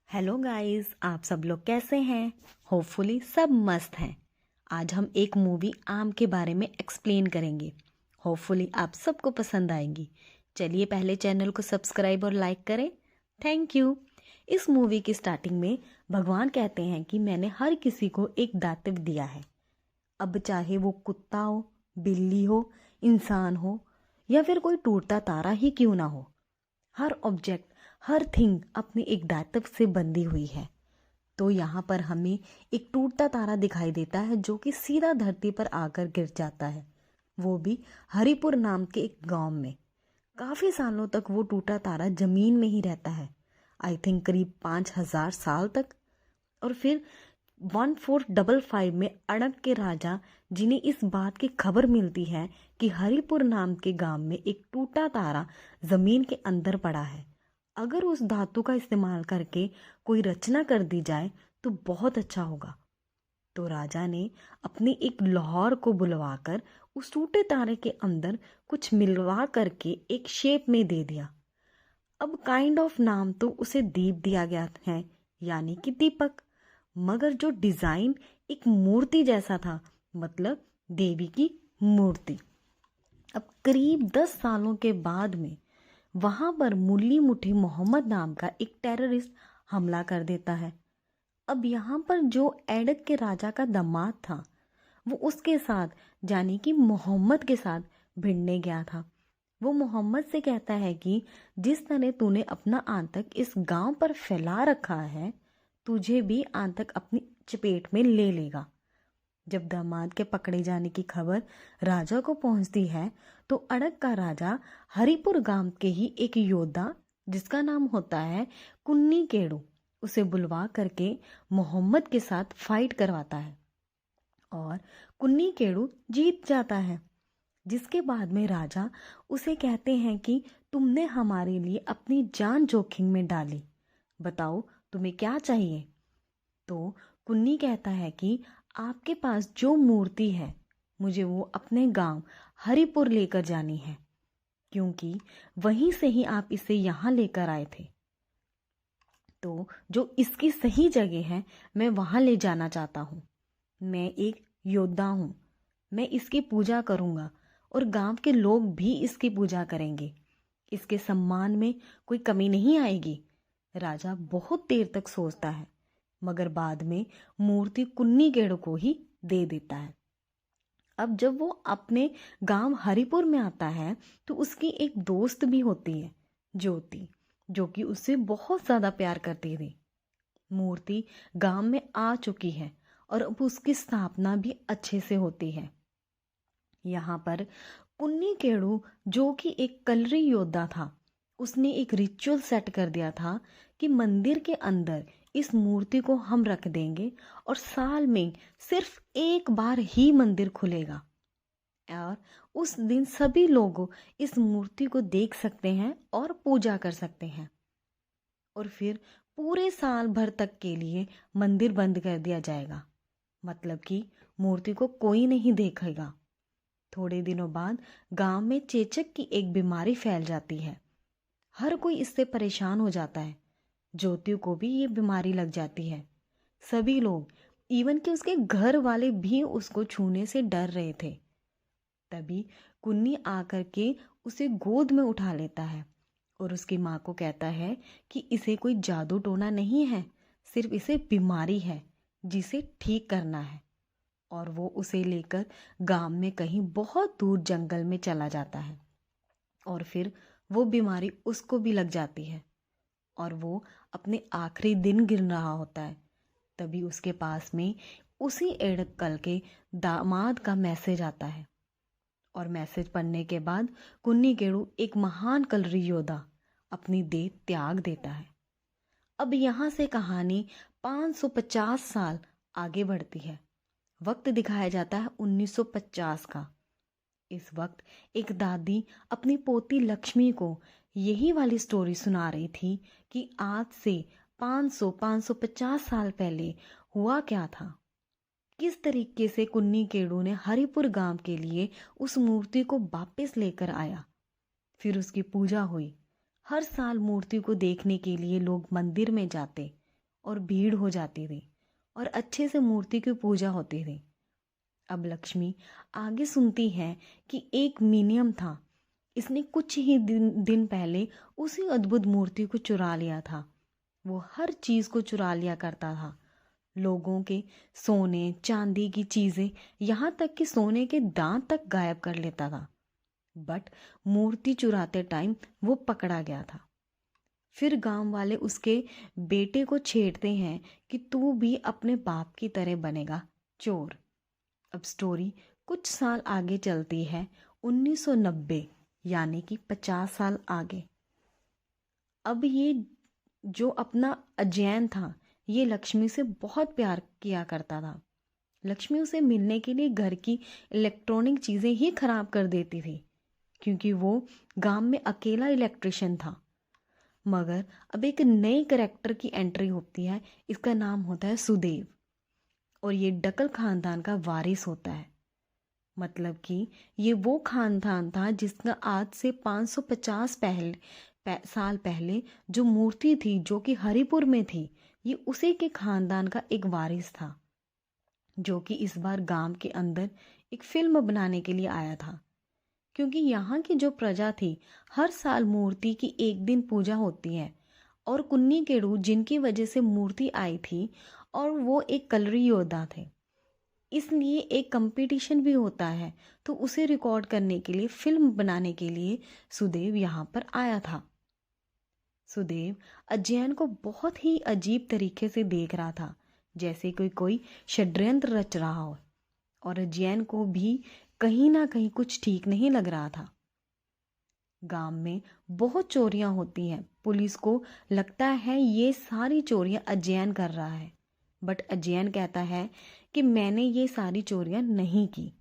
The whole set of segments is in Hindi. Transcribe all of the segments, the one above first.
हेलो गाइस, आप सब लोग कैसे हैं? होपफुली सब मस्त हैं। आज हम एक मूवी आम के बारे में एक्सप्लेन करेंगे। होपफुली आप सबको पसंद आएंगी। चलिए पहले चैनल को सब्सक्राइब और लाइक करें। Thank you. इस मूवी की स्टार्टिंग में भगवान कहते हैं कि मैंने हर किसी को एक दातव्य दिया है। अब चाहे वो कुत्ता हो, बिल्ली हो, इंसान हो या फिर कोई टूटता तारा ही क्यों ना हो, हर ऑब्जेक्ट, हर थिंग अपने एक दायित्व से बंधी हुई है। तो यहाँ पर हमें एक टूटता तारा दिखाई देता है जो कि सीधा धरती पर आकर गिर जाता है, वो भी हरिपुर नाम के एक गांव में। काफी सालों तक वो टूटा तारा जमीन में ही रहता है, आई थिंक करीब 5,000 साल तक। और फिर 1455 में अड़क के राजा, जिन्हें इस बात की खबर मिलती है कि हरिपुर नाम के गांव में एक टूटा तारा जमीन के अंदर पड़ा है, अगर उस धातु का इस्तेमाल करके कोई रचना कर दी जाए तो बहुत अच्छा होगा। तो राजा ने अपनी एक लाहौर को बुलवाकर उस टूटे तारे के अंदर कुछ मिलवा करके एक शेप में दे दिया। अब काइंड ऑफ नाम तो उसे दीप दिया गया है, यानी कि दीपक, मगर जो डिजाइन एक मूर्ति जैसा था, मतलब देवी की मूर्ति। अब करीब 10 सालों के बाद में वहां पर मुल्ली मुठी मोहम्मद नाम का एक टेररिस्ट हमला कर देता है। अब यहाँ पर जो एडक के राजा का दामाद था, वो उसके साथ, यानी कि मोहम्मद के साथ भिड़ने गया था। वो मोहम्मद से कहता है कि जिस तरह तूने अपना आतंक इस गांव पर फैला रखा है, तुझे भी आतंक अपनी चपेट में ले लेगा। जब दामाद के पकड़े जाने की खबर राजा को पहुंचती है, तो अड़क का राजा हरिपुर गांव के ही एक योद्धा, जिसका नाम होता है कुन्नी केड़ू, उसे बुलवा करके मोहम्मद के साथ फाइट करवाता है और कुन्नी केड़ू जीत जाता है। जिसके बाद में राजा उसे कहते हैं कि तुमने हमारे लिए अपनी जान जोखिम में डाली, बताओ तुम्हें क्या चाहिए। तो कुन्नी कहता है कि आपके पास जो मूर्ति है, मुझे वो अपने गांव हरिपुर लेकर जानी है, क्योंकि वहीं से ही आप इसे यहाँ लेकर आए थे। तो जो इसकी सही जगह है, मैं वहाँ ले जाना चाहता हूँ। मैं एक योद्धा हूँ, मैं इसकी पूजा करूँगा और गांव के लोग भी इसकी पूजा करेंगे। इसके सम्मान में कोई कमी नहीं आएगी। राजा बहुत देर तक सोचता है, मगर बाद में मूर्ति कुन्नी केड़ू को ही दे देता है। अब जब वो अपने गांव हरिपुर में आता है, तो उसकी एक दोस्त भी होती है, ज्योति, जो कि उससे बहुत ज्यादा प्यार करती थी। मूर्ति गांव में आ चुकी है और अब उसकी स्थापना भी अच्छे से होती है। यहाँ पर कुन्नी केड़ू, जो कि एक कलरी योद्धा था, उसने एक रिचुअल सेट कर दिया था कि मंदिर के अंदर इस मूर्ति को हम रख देंगे और साल में सिर्फ एक बार ही मंदिर खुलेगा और उस दिन सभी लोग इस मूर्ति को देख सकते हैं और पूजा कर सकते हैं। और फिर पूरे साल भर तक के लिए मंदिर बंद कर दिया जाएगा, मतलब कि मूर्ति को कोई नहीं देखेगा। थोड़े दिनों बाद गांव में चेचक की एक बीमारी फैल जाती है। हर कोई इससे परेशान हो जाता है। ज्योति को भी ये बीमारी लग जाती है। सभी लोग, इवन कि उसके घर वाले भी उसको छूने से डर रहे थे। तभी कुन्नी आकर के उसे गोद में उठा लेता है और उसकी माँ को कहता है कि इसे कोई जादू टोना नहीं है, सिर्फ इसे बीमारी है जिसे ठीक करना है। और वो उसे लेकर गांव में कहीं बहुत दूर जंगल में चला जाता है और फिर वो बीमारी उसको भी लग जाती है और वो अपने आखिरी दिन गिर रहा होता है। तभी उसके पास में उसी एड़क्कल के दामाद का मैसेज आता है और मैसेज पढ़ने के बाद कुन्नी केड़ू, एक महान कलरी योद्धा, अपनी देह त्याग देता है। अब यहाँ से कहानी 550 साल आगे बढ़ती है। वक्त दिखाया जाता है 1950 का। इस वक्त एक दादी अपनी पोती लक्ष्मी को यही वाली स्टोरी सुना रही थी कि आज से 550 साल पहले हुआ क्या था। किस तरीके से कुन्नी केड़ू ने हरिपुर गांव के लिए उस मूर्ति को वापस लेकर आया। फिर उसकी पूजा हुई। हर साल मूर्ति को देखने के लिए लोग मंदिर में जाते, और भीड़ हो जाती थी और अच्छे से मूर्ति की पूजा होती थी। अब लक्ष्मी आगे सुनती है कि एक मिनियम था। इसने कुछ ही दिन पहले उसी अद्भुत मूर्ति को चुरा लिया था। वो हर चीज को चुरा लिया करता था, लोगों के सोने चांदी की चीजें, यहाँ तक कि सोने के दांत तक गायब कर लेता था। बट मूर्ति चुराते टाइम वो पकड़ा गया था। फिर गांव वाले उसके बेटे को छेड़ते हैं कि तू भी अपने बाप की तरह बनेगा चोर। अब स्टोरी कुछ साल आगे चलती है, 1990, यानी कि 50 साल आगे। अब ये जो अपना अजैन था, ये लक्ष्मी से बहुत प्यार किया करता था। लक्ष्मी उसे मिलने के लिए घर की इलेक्ट्रॉनिक चीज़ें ही खराब कर देती थी, क्योंकि वो गांव में अकेला इलेक्ट्रिशियन था। मगर अब एक नए करेक्टर की एंट्री होती है। इसका नाम होता है सुदेव, और ये डकल खानदान का वारिस होता है। मतलब कि ये वो खानदान था जिसका आज से 550 साल पहले जो मूर्ति थी, जो कि हरिपुर में थी, ये उसी के खानदान का एक वारिस था, जो कि इस बार गांव के अंदर एक फिल्म बनाने के लिए आया था। क्योंकि यहाँ की जो प्रजा थी, हर साल मूर्ति की एक दिन पूजा होती है, और कुन्नी केड़ू जिनकी वजह से मूर्ति आई थी, और वो एक कलरी योद्धा थे, इसलिए एक कंपटीशन भी होता है। तो उसे रिकॉर्ड करने के लिए, फिल्म बनाने के लिए सुदेव यहाँ पर आया था। सुदेव अजैन को बहुत ही अजीब तरीके से देख रहा था, जैसे कोई षड्यंत्र रच रहा हो, और अजैन को भी कहीं ना कहीं कुछ ठीक नहीं लग रहा था। गांव में बहुत चोरियां होती हैं। पुलिस को लगता है ये सारी चोरियां अजैन कर रहा है, बट अजैन कहता है कि मैंने ये सारी चोरियां नहीं की।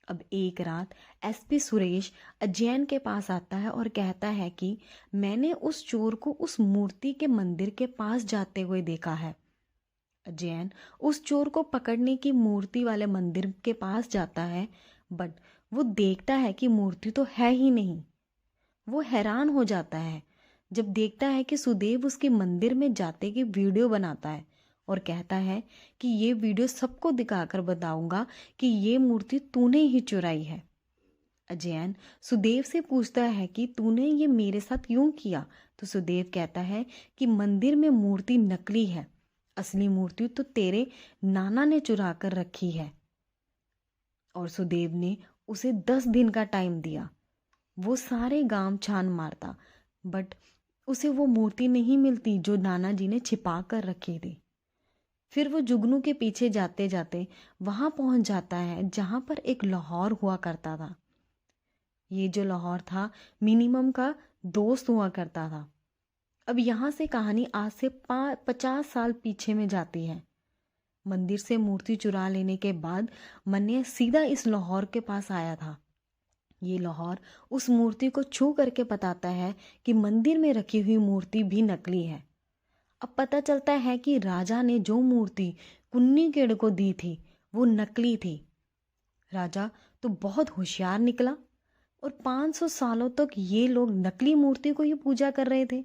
अब एक रात एसपी सुरेश अजैन के पास आता है और कहता है कि मैंने उस चोर को उस मूर्ति के मंदिर के पास जाते हुए देखा है। अजैन उस चोर को पकड़ने की मूर्ति वाले मंदिर के पास जाता है, बट वो देखता है कि मूर्ति तो है ही नहीं। वो हैरान हो जाता है जब देखता है कि सुदेव उसके मंदिर में जाते की वीडियो बनाता है, और कहता है कि ये वीडियो सबको दिखाकर बताऊंगा कि ये मूर्ति तूने ही चुराई है। अजैन सुदेव से पूछता है कि तूने ये मेरे साथ क्यों किया। तो सुदेव कहता है कि मंदिर में मूर्ति नकली है, असली मूर्ति तो तेरे नाना ने चुरा कर रखी है। और सुदेव ने उसे 10 दिन का टाइम दिया। वो सारे गांव छान मारता, बट उसे वो मूर्ति नहीं मिलती जो नाना जी ने छिपा कर रखी थी। फिर वो जुगनू के पीछे जाते जाते वहां पहुंच जाता है जहां पर एक लाहौर हुआ करता था। ये जो लाहौर था, मिनिमम का दोस्त हुआ करता था। अब यहाँ से कहानी आज से 50 साल पीछे में जाती है। मंदिर से मूर्ति चुरा लेने के बाद मन्या सीधा इस लाहौर के पास आया था। ये लाहौर उस मूर्ति को छू करके बताता है कि मंदिर में रखी हुई मूर्ति भी नकली है। अब पता चलता है कि राजा ने जो मूर्ति कुन्नी केड़ को दी थी वो नकली थी। राजा तो बहुत होशियार निकला, और 500 सालों तक ये लोग नकली मूर्ति को ही पूजा कर रहे थे,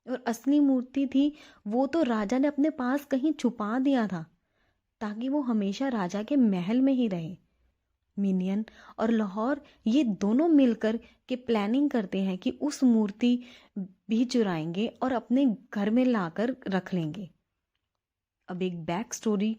और असली मूर्ति थी वो तो राजा ने अपने पास कहीं छुपा दिया था, ताकि वो हमेशा राजा के महल में ही रहे। मिनियन और लाहौर ये दोनों मिलकर के प्लानिंग करते हैं कि उस मूर्ति भी चुराएंगे और अपने घर में लाकर रख लेंगे। अब एक बैक स्टोरी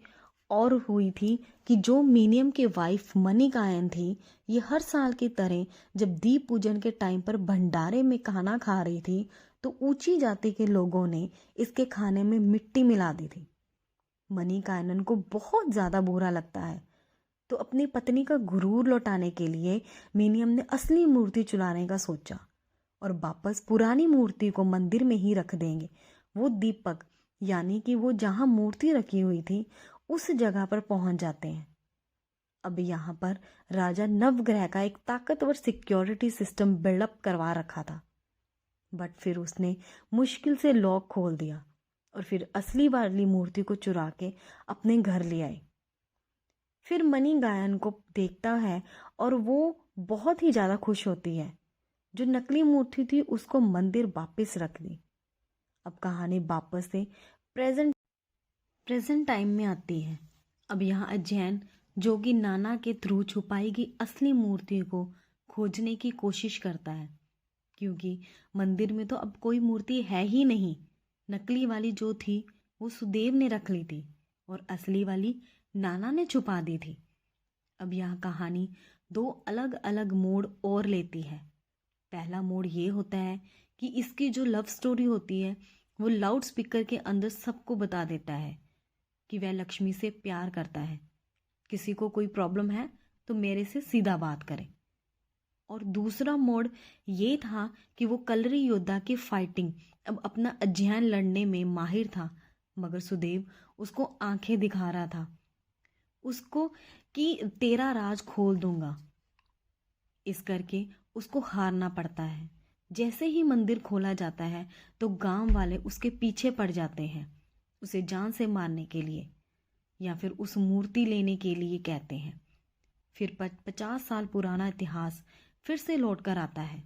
और हुई थी कि जो मिनियम की वाइफ मनी कायन थी, ये हर साल की तरह जब दीप पूजन के टाइम पर भंडारे में खाना खा रही थी, तो ऊंची जाति के लोगों ने इसके खाने में मिट्टी मिला दी थी। मनी कायनन को बहुत ज़्यादा बुरा लगता है, तो अपनी पत्नी का गुरूर लौटाने के लिए मिनियम ने असली मूर्ति चुराने का सोचा, और वापस पुरानी मूर्ति को मंदिर में ही रख देंगे। वो दीपक, यानी कि वो जहाँ मूर्ति रखी हुई थी उस जगह पर पहुंच जाते हैं। अब यहाँ पर राजा नवग्रह का एक ताकतवर सिक्योरिटी सिस्टम बिल्डअप करवा रखा था, बट फिर उसने मुश्किल से लॉक खोल दिया, और फिर असली वाली मूर्ति को चुरा के अपने घर ले आए। फिर मनी गायन को देखता है और वो बहुत ही ज़्यादा खुश होती है। जो नकली मूर्ति थी उसको मंदिर वापस रख दी। अब कहानी वापस से प्रेजेंट प्रेजेंट टाइम में आती है। अब यहाँ अध्ययन जो कि नाना के थ्रू छुपाई गई असली मूर्ति को खोजने की कोशिश करता है, क्योंकि मंदिर में तो अब कोई मूर्ति है ही नहीं। नकली वाली जो थी वो सुदेव ने रख ली थी और असली वाली नाना ने छुपा दी थी। अब यहाँ कहानी दो अलग अलग मोड़ और लेती है। पहला मोड़ ये होता है कि इसकी जो लव स्टोरी होती है वो लाउड स्पीकर के अंदर सबको बता देता है कि वह लक्ष्मी से प्यार करता है। किसी को कोई प्रॉब्लम है तो मेरे से सीधा बात करें। और दूसरा मोड़ ये था कि वो कलरी योद्धा की फाइटिंग अब अपना अध्ययन लड़ने में माहिर था, मगर सुदेव उसको आंखें दिखा रहा था उसको कि तेरा राज खोल दूंगा। इस करके उसको हारना पड़ता है। जैसे ही मंदिर खोला जाता है तो गांव वाले उसके पीछे पड़ जाते हैं, उसे जान से मारने के लिए या फिर उस मूर्ति लेने के लिए कहते हैं। फिर 50 साल पुराना इतिहास फिर से लौट कर आता है।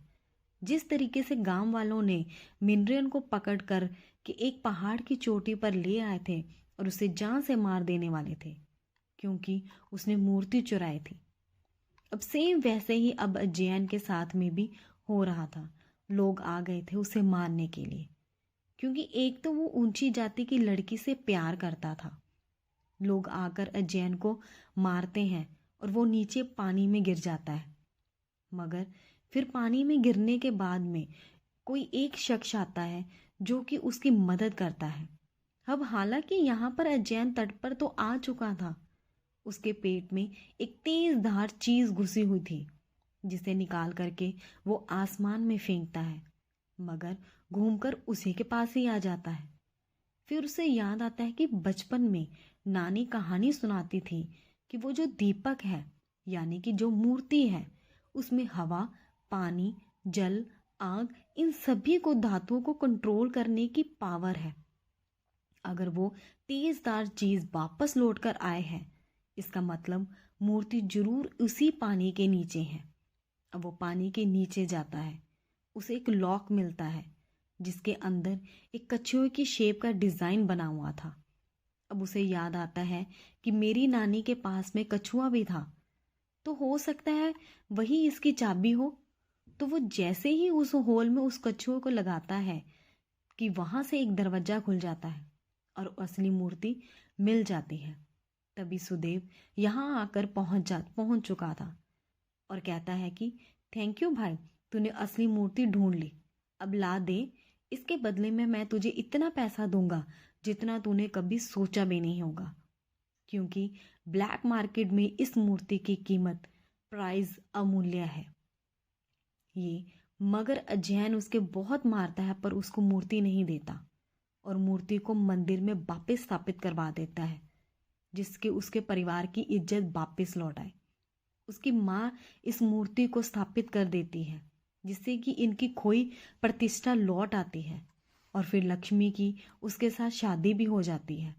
जिस तरीके से गांव वालों ने मिनरियन को पकड़ कर के एक पहाड़ की चोटी पर ले आए थे और उसे जान से मार देने वाले थे, क्योंकि उसने मूर्ति चुराई थी। अब सेम वैसे ही अब अजयन के साथ में भी हो रहा था। लोग आ गए थे उसे मारने के लिए, क्योंकि एक तो वो ऊंची जाति की लड़की से प्यार करता था। लोग आकर अजयन को मारते हैं और वो नीचे पानी में गिर जाता है। मगर फिर पानी में गिरने के बाद में कोई एक शख्स आता है जो कि उसकी मदद करता है। अब हालांकि यहाँ पर अजयन तट पर तो आ चुका था। उसके पेट में एक तेज धार चीज घुसी हुई थी, जिसे निकाल करके वो आसमान में फेंकता है, मगर घूमकर उसी के पास ही आ जाता है। फिर उसे याद आता है कि बचपन में नानी कहानी सुनाती थी कि वो जो दीपक है, यानी कि जो मूर्ति है, उसमें हवा, पानी, जल, आग, इन सभी को धातुओं को कंट्रोल करने की पावर है। अगर वो तेजदार चीज वापस लौट कर आए हैं, इसका मतलब मूर्ति जरूर उसी पानी के नीचे है। अब वो पानी के नीचे जाता है, उसे एक लॉक मिलता है जिसके अंदर एक कछुए की शेप का डिजाइन बना हुआ था। अब उसे याद आता है कि मेरी नानी के पास में कछुआ भी था, तो हो सकता है वही इसकी चाबी हो। तो वो जैसे ही उस होल में उस कछुए को लगाता है कि वहां से एक दरवाजा खुल जाता है और असली मूर्ति मिल जाती है। तभी सुदेव यहाँ आकर पहुंच चुका था और कहता है कि थैंक यू भाई, तूने असली मूर्ति ढूंढ ली, अब ला दे। इसके बदले में मैं तुझे इतना पैसा दूंगा जितना तूने कभी सोचा भी नहीं होगा, क्योंकि ब्लैक मार्केट में इस मूर्ति की कीमत प्राइस अमूल्य है। ये मगर अजयन उसके बहुत मारता है पर उसको मूर्ति नहीं देता और मूर्ति को मंदिर में वापस स्थापित करवा देता है, जिसके उसके परिवार की इज्जत वापस लौट आए। उसकी माँ इस मूर्ति को स्थापित कर देती है, जिससे कि इनकी खोई प्रतिष्ठा लौट आती है और फिर लक्ष्मी की उसके साथ शादी भी हो जाती है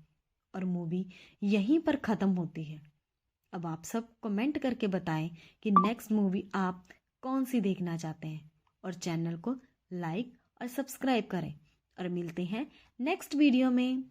और मूवी यहीं पर ख़त्म होती है। अब आप सब कमेंट करके बताएं कि नेक्स्ट मूवी आप कौन सी देखना चाहते हैं और चैनल को लाइक और सब्सक्राइब करें और मिलते हैं नेक्स्ट वीडियो में।